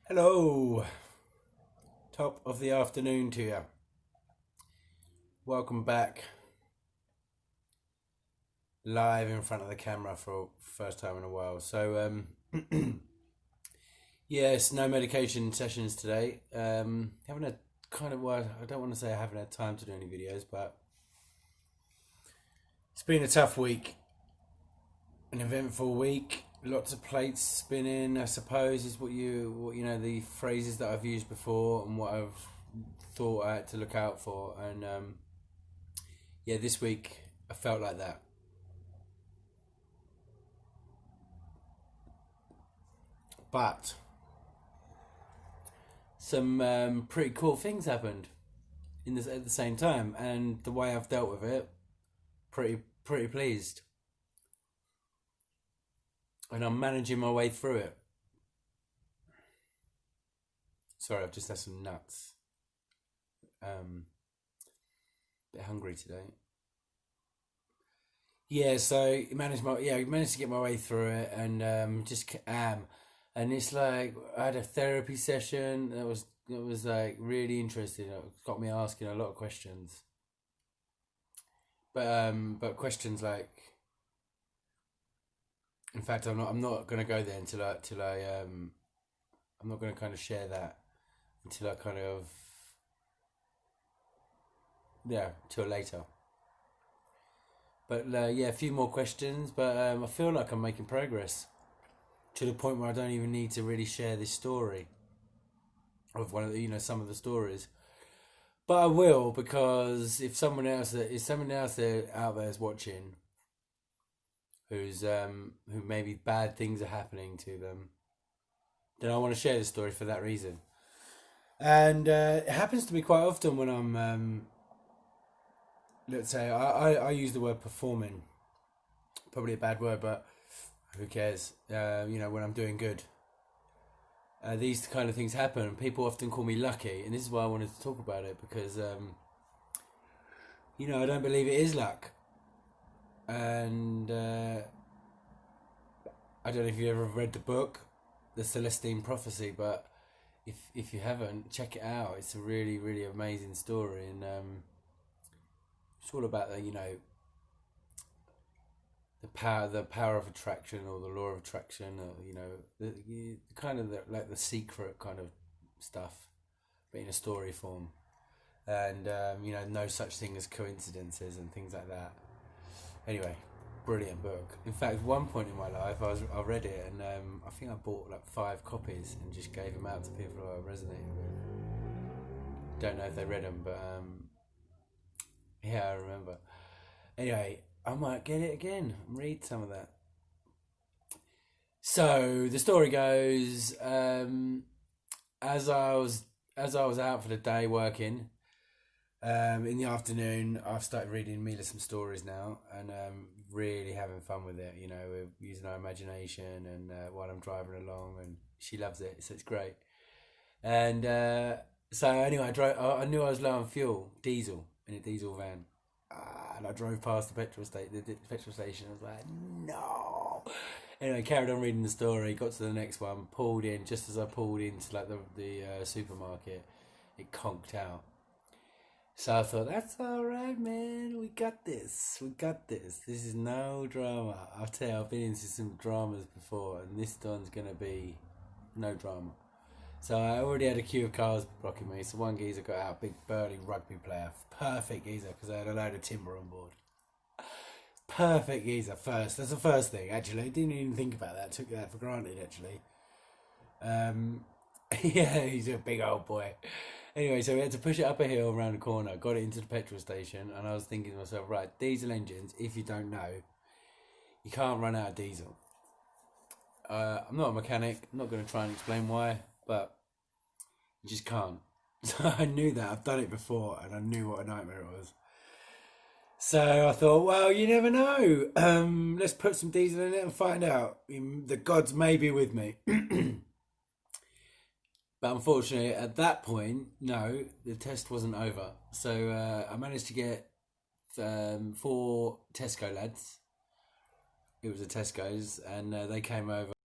Hello, top of the afternoon to you. Welcome back, live in front of the camera for first time in a while. Yes, no medication sessions today. Haven't had kind of well, I don't want to say I haven't had time to do any videos, but it's been a tough week, an eventful week. Lots of plates spinning, I suppose, is what you know the phrases that I've used before and what I've thought I had to look out for. And yeah, this week I felt like that. But some pretty cool things happened in this at the same time, and the way I've dealt with it, pretty pleased, and I'm managing my way through it. Sorry, I've just had some nuts. Bit hungry today. Yeah, so managed to get my way through it, and just and it's like I had a therapy session that was like really interesting. It got me asking a lot of questions, but questions like, in fact, I'm not gonna go there until I I'm not gonna kind of share that until I kind of yeah till later. But yeah, a few more questions, but I feel like I'm making progress to the point where I don't even need to really share this story of one of the, some of the stories. But I will, because if someone else there out there is watching, who maybe bad things are happening to them, then I want to share the story for that reason. And it happens to me quite often when I'm let's say I use the word performing, probably a bad word, but who cares? When I'm doing good, these kind of things happen. People often call me lucky, and this is why I wanted to talk about it, because I don't believe it is luck. And I don't know if you ever read the book, The Celestine Prophecy, but if you haven't, check it out. It's a really really amazing story, and it's all about the power of attraction, or the law of attraction, or kind of like the secret kind of stuff, but in a story form. And no such thing as coincidences and things like that. Anyway, brilliant book. In fact, at one point in my life, I read it, and I think I bought like 5 copies and just gave them out to people who I resonated with. Don't know if they read them, but yeah, I remember. Anyway, I might get it again and read some of that. So the story goes, as I was out for the day working, in the afternoon, I've started reading Mila some stories now, and really having fun with it. We're using our imagination, and while I'm driving along, and she loves it, so it's great. And so anyway, I knew I was low on fuel, diesel, in a diesel van. And I drove past the petrol station. I was like, no. Anyway, carried on reading the story. Got to the next one. Pulled in just as I pulled into like the supermarket. It conked out. So I thought, that's all right, man. We got this. We got this. This is no drama. I'll tell you, I've been into some dramas before, and this one's gonna be no drama. So I already had a queue of cars blocking me. So one geezer got out, big burly rugby player, perfect geezer, because I had a load of timber on board. Perfect geezer first. That's the first thing. Actually, I didn't even think about that. Took that for granted. Actually, um, yeah, he's a big old boy. Anyway, so we had to push it up a hill around the corner. Got it into the petrol station, and I was thinking to myself, right, diesel engines. If you don't know, you can't run out of diesel. I'm not a mechanic. I'm not going to try and explain why, but you just can't. So I knew that. I've done it before, and I knew what a nightmare it was. So I thought, well, you never know. Let's put some diesel in it and find out. The gods may be with me. But unfortunately, at that point, no, the test wasn't over. So I managed to get 4 Tesco lads. It was a Tesco's, and they came over.